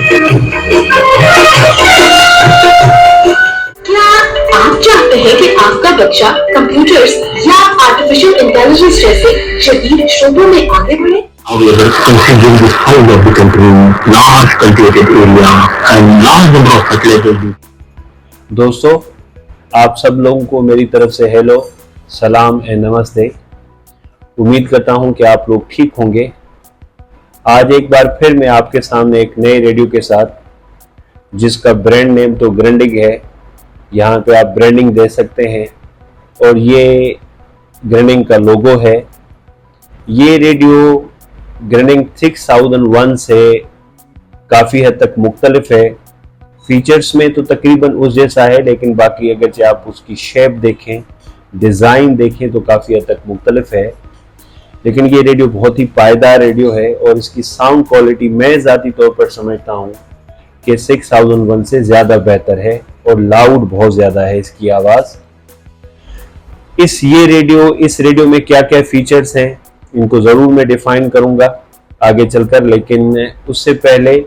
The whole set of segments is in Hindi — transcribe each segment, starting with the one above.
क्या आप चाहते हैं कि आपका बच्चा कंप्यूटर्स या आर्टिफिशियल इंटेलिजेंस जैसे जदीद शोबों में आगे बढ़े? However, considering the size of the country, large cultivated area and large number of facilities. दोस्तों, आप सब लोगों को मेरी तरफ से हेलो, सलाम एंड नमस्ते। उम्मीद करता हूं कि आप लोग ठीक होंगे। आज एक बार फिर मैं आपके सामने एक नए रेडियो के साथ, जिसका ब्रांड नेम तो ग्रैंडिंग है, यहाँ पे आप ब्रांडिंग दे सकते हैं, और ये ग्रैंडिंग का लोगो है। ये रेडियो ग्रैंडिंग 6001 से काफ़ी हद तक मुख्तलिफ है। फीचर्स में तो तकरीबन उस जैसा है, लेकिन बाकी अगर आप उसकी शेप देखें, डिज़ाइन देखें तो काफ़ी हद तक मुख्तलिफ है। लेकिन ये रेडियो बहुत ही पायदार रेडियो है, और इसकी साउंड क्वालिटी मैं ज़ाती तौर पर समझता हूँ कि 6001 से ज़्यादा बेहतर है, और लाउड बहुत ज़्यादा है इसकी आवाज़। इस रेडियो में क्या क्या फीचर्स हैं, इनको ज़रूर मैं डिफ़ाइन करूँगा आगे चलकर। लेकिन उससे पहले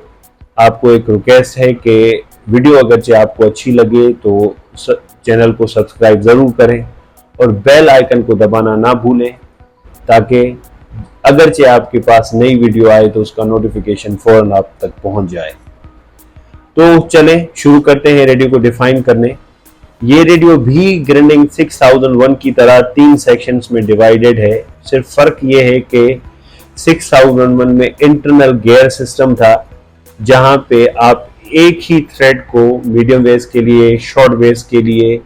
आपको एक रिक्वेस्ट है कि वीडियो अगरचे आपको अच्छी लगे तो चैनल को सब्सक्राइब ज़रूर करें, और बेल आइकन को दबाना ना भूलें, ताकि अगरचे आपके पास नई वीडियो आए तो उसका नोटिफिकेशन फ़ौरन आप तक पहुंच जाए। तो चलें शुरू करते हैं रेडियो को डिफ़ाइन करने। ये रेडियो भी ग्रैंडिंग 6001 की तरह 3 सेक्शंस में डिवाइडेड है। सिर्फ फ़र्क ये है कि 6001 में इंटरनल गियर सिस्टम था, जहां पे आप एक ही थ्रेड को मीडियम वेव्स के लिए, शॉर्ट वेव्स के लिए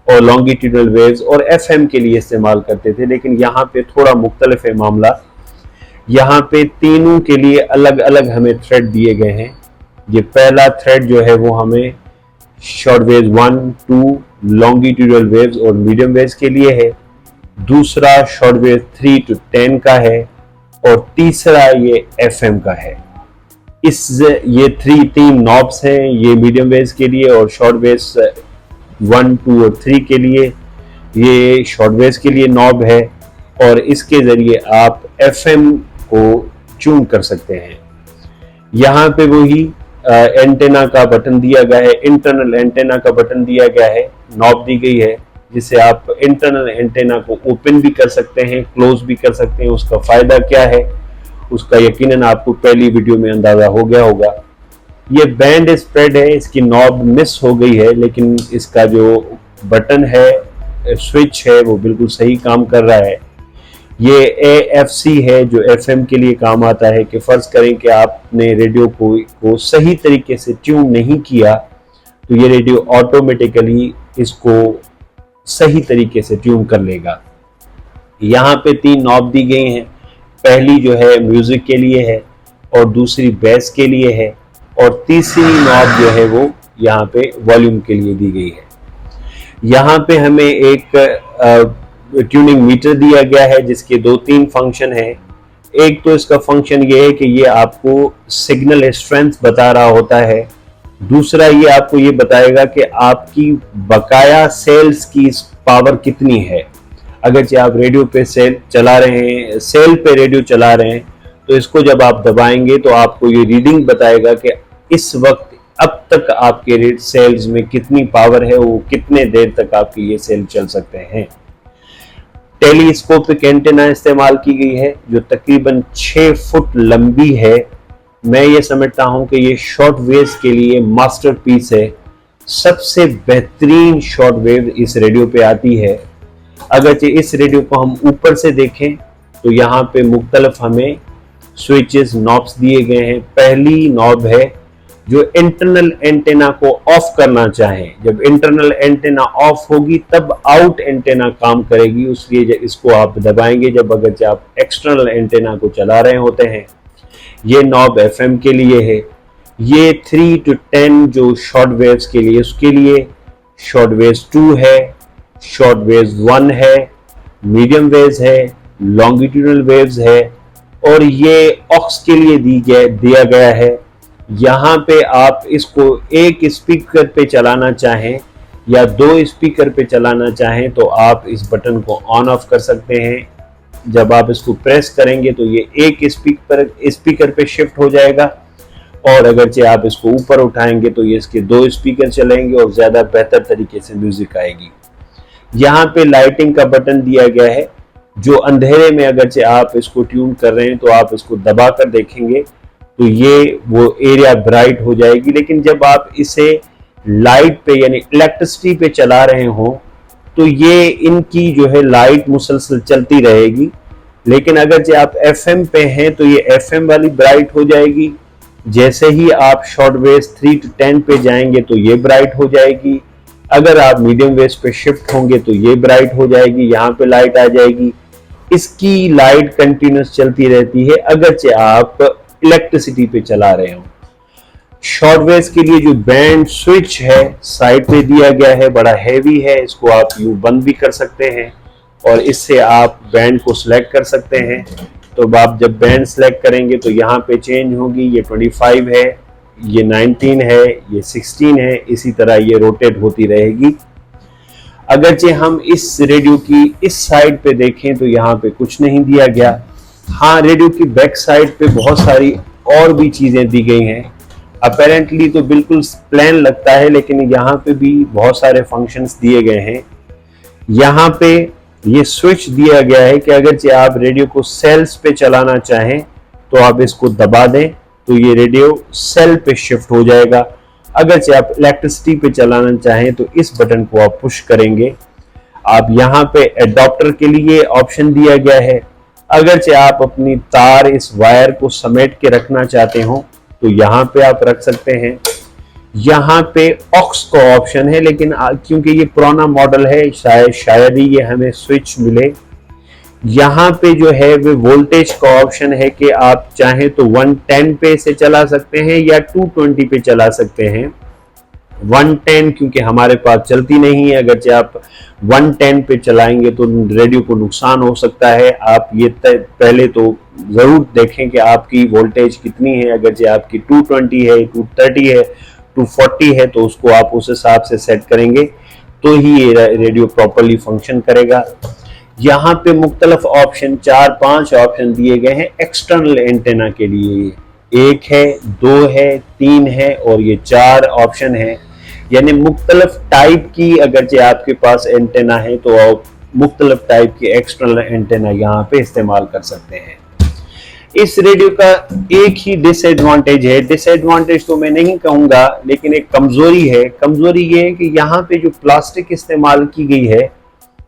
और लॉन्गिट्यूडनल वेव्स और एफएम के लिए इस्तेमाल करते थे। लेकिन यहाँ पे थोड़ा मुख्तलिफ है मामला। यहाँ पे तीनों के लिए अलग अलग हमें थ्रेड दिए गए हैं। ये पहला थ्रेड जो है वो हमें शॉर्ट वेव्स 1, 2, लॉन्गिट्यूडनल वेव्स और मीडियम वेव्स के लिए है। दूसरा शॉर्ट वेव 3 to 10 का है, और तीसरा ये एफएम का है। ये तीन नॉब्स हैं, ये मीडियम वेव्स के लिए और शॉर्ट वेव्स 1, 2 और 3 के लिए। ये शॉर्ट वेव्स के लिए नॉब है, और इसके ज़रिए आप एफएम को ट्यून कर सकते हैं। यहाँ पे वही एंटेना का बटन दिया गया है, इंटरनल एंटेना का बटन दिया गया है, नॉब दी गई है, जिससे आप इंटरनल एंटेना को ओपन भी कर सकते हैं, क्लोज भी कर सकते हैं। उसका फ़ायदा क्या है उसका यकीनन आपको पहली वीडियो में अंदाज़ा हो गया होगा। ये बैंड स्प्रेड है, इसकी नॉब मिस हो गई है, लेकिन इसका जो बटन है, स्विच है, वो बिल्कुल सही काम कर रहा है। ये AFC है, जो FM के लिए काम आता है कि फ़र्ज़ करें कि आपने रेडियो को सही तरीके से ट्यून नहीं किया, तो ये रेडियो ऑटोमेटिकली इसको सही तरीके से ट्यून कर लेगा। यहाँ पे 3 नॉब दी गई हैं। पहली जो है म्यूज़िक के लिए है, और दूसरी बेस के लिए है, और तीसरी नॉब जो है वो यहाँ पे वॉल्यूम के लिए दी गई है। यहाँ पे हमें एक ट्यूनिंग मीटर दिया गया है, जिसके 2-3 फंक्शन हैं। एक तो इसका फंक्शन ये है कि ये आपको सिग्नल स्ट्रेंथ बता रहा होता है। दूसरा ये आपको ये बताएगा कि आपकी बकाया सेल्स की पावर कितनी है। अगर आप रेडियो पे सेल चला रहे हैं, सेल पे रेडियो चला रहे हैं, तो इसको जब आप दबाएंगे तो आपको ये रीडिंग बताएगा कि इस वक्त अब तक आपके सेल्स में कितनी पावर है, वो कितने देर तक आपकी ये सेल चल सकते हैं। टेलीस्कोपिक एंटेना इस्तेमाल की गई है, जो तकरीबन 6 फुट लंबी है। मैं ये समझता हूँ कि ये शॉर्ट वेव्स के लिए मास्टरपीस है। सबसे बेहतरीन शॉर्ट वेव इस रेडियो पे आती है। अगरचे इस रेडियो को हम ऊपर से देखें तो यहाँ पे मुख्तलिफ हमें स्विचेस, नॉब्स दिए गए हैं। पहली नॉब है जो इंटरनल एंटेना को ऑफ करना चाहें। जब इंटरनल एंटेना ऑफ होगी तब आउट एंटेना काम करेगी, इसलिए इसको आप दबाएंगे जब अगर आप एक्सटर्नल एंटेना को चला रहे होते हैं। ये नॉब एफएम के लिए है। ये 3 to 10 जो शॉर्ट वेव्स के लिए, उसके लिए शॉर्ट वेव्स 2 है, शॉर्ट वेव्स 1 है, मीडियम वेव्स है, लॉन्गिट्यूडनल वेव्स है, और ये ऑक्स के लिए दिया गया है। यहाँ पे आप इसको एक स्पीकर पे चलाना चाहें या 2 स्पीकर पे चलाना चाहें तो आप इस बटन को ऑन ऑफ कर सकते हैं। जब आप इसको प्रेस करेंगे तो ये एक स्पीकर पे शिफ्ट हो जाएगा और अगरचे आप इसको ऊपर उठाएंगे तो ये इसके 2 स्पीकर चलेंगे और ज्यादा बेहतर तरीके से म्यूजिक आएगी। यहाँ पे लाइटिंग का बटन दिया गया है, जो अंधेरे में अगरचे आप इसको ट्यून कर रहे हैं तो आप इसको दबा कर देखेंगे तो ये वो एरिया ब्राइट हो जाएगी। लेकिन जब आप इसे लाइट पे यानी इलेक्ट्रिसिटी पे चला रहे हो तो ये इनकी जो है लाइट मुसलसल चलती रहेगी। लेकिन अगर जो आप FM पे हैं तो ये FM वाली ब्राइट हो जाएगी। जैसे ही आप शॉर्ट वेव 3 to 10 पे जाएंगे तो ये ब्राइट हो जाएगी। अगर आप मीडियम वेव पे शिफ्ट होंगे तो ये ब्राइट हो जाएगी, यहाँ पे लाइट आ जाएगी। इसकी लाइट कंटिन्यूस चलती रहती है अगरचे आप इलेक्ट्रिसिटी पे चला रहे हो। शॉर्ट वेव के लिए जो बैंड स्विच है साइड पे दिया गया है, बड़ा हैवी है, इसको आप यूं बंद भी कर सकते हैं और इससे आप बैंड को सिलेक्ट कर सकते हैं। तो आप जब बैंड सिलेक्ट करेंगे तो यहाँ पे चेंज होगी, ये 25 है, ये 19 है, ये 16 है, इसी तरह ये रोटेट होती रहेगी। अगरचे हम इस रेडियो की इस साइड पे देखें तो यहाँ पे कुछ नहीं दिया गया। हाँ, रेडियो की बैक साइड पे बहुत सारी और भी चीजें दी गई हैं। अपेरेंटली तो बिल्कुल प्लेन लगता है, लेकिन यहाँ पे भी बहुत सारे फंक्शंस दिए गए हैं। यहाँ पे ये स्विच दिया गया है कि अगर आप रेडियो को सेल्स पे चलाना चाहें तो आप इसको दबा दें तो ये रेडियो सेल पे शिफ्ट हो जाएगा। अगर आप इलेक्ट्रिसिटी पे चलाना चाहें तो इस बटन को आप पुश करेंगे। आप यहाँ पे एडाप्टर के लिए ऑप्शन दिया गया है। अगर आप अपनी तार इस वायर को समेट के रखना चाहते हो तो यहाँ पे आप रख सकते हैं। यहाँ पे ऑक्स का ऑप्शन है, लेकिन क्योंकि ये पुराना मॉडल है शायद ही ये हमें स्विच मिले। यहाँ पे जो है वो वोल्टेज का ऑप्शन है कि आप चाहें तो 110 पे से चला सकते हैं या 220 पे चला सकते हैं। 110 क्योंकि हमारे पास चलती नहीं है, अगर आप 110 पे चलाएंगे तो रेडियो को नुकसान हो सकता है। आप ये पहले तो जरूर देखें कि आपकी वोल्टेज कितनी है। अगर जो आपकी 220 है, 230 है, 240 है तो उसको आप उस हिसाब से सेट करेंगे तो ही ये रेडियो प्रॉपर्ली फंक्शन करेगा। यहाँ पे मुख्तलिफ ऑप्शन 4-5 ऑप्शन दिए गए हैं एक्सटर्नल एंटेना के लिए। 1 है, 2 है, 3 है और ये 4 ऑप्शन है। यानी मुख्तलिफ टाइप की अगर जो आपके पास एंटेना है तो आप मुख्तलिफ टाइप की एक्सटर्नल एंटेना यहाँ पे इस्तेमाल कर सकते हैं। इस रेडियो का एक ही डिसएडवांटेज है, डिसएडवांटेज तो मैं नहीं कहूंगा लेकिन एक कमजोरी है। कमजोरी ये है कि यहाँ पे जो प्लास्टिक इस्तेमाल की गई है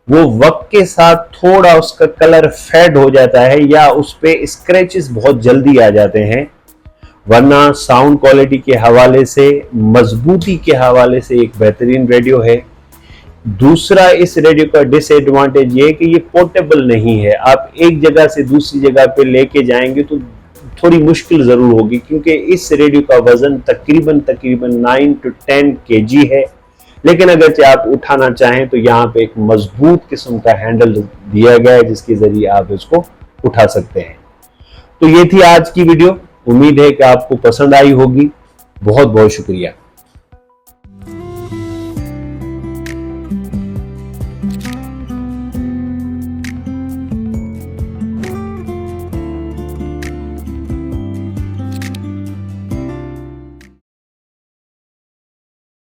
वो वक्त के साथ थोड़ा उसका कलर फेड हो जाता है या उस पे स्क्रैचेस बहुत जल्दी आ जाते हैं। वरना साउंड क्वालिटी के हवाले से, मजबूती के हवाले से एक बेहतरीन रेडियो है। दूसरा इस रेडियो का डिसएडवांटेज ये है कि ये पोर्टेबल नहीं है। आप एक जगह से दूसरी जगह पे लेके जाएंगे तो थोड़ी मुश्किल जरूर होगी, क्योंकि इस रेडियो का वजन तकरीबन 9 to 10 kg है। लेकिन अगर आप उठाना चाहें तो यहाँ पे एक मजबूत किस्म का हैंडल दिया गया है जिसके जरिए आप इसको उठा सकते हैं। तो ये थी आज की वीडियो। उम्मीद है कि आपको पसंद आई होगी। बहुत बहुत शुक्रिया।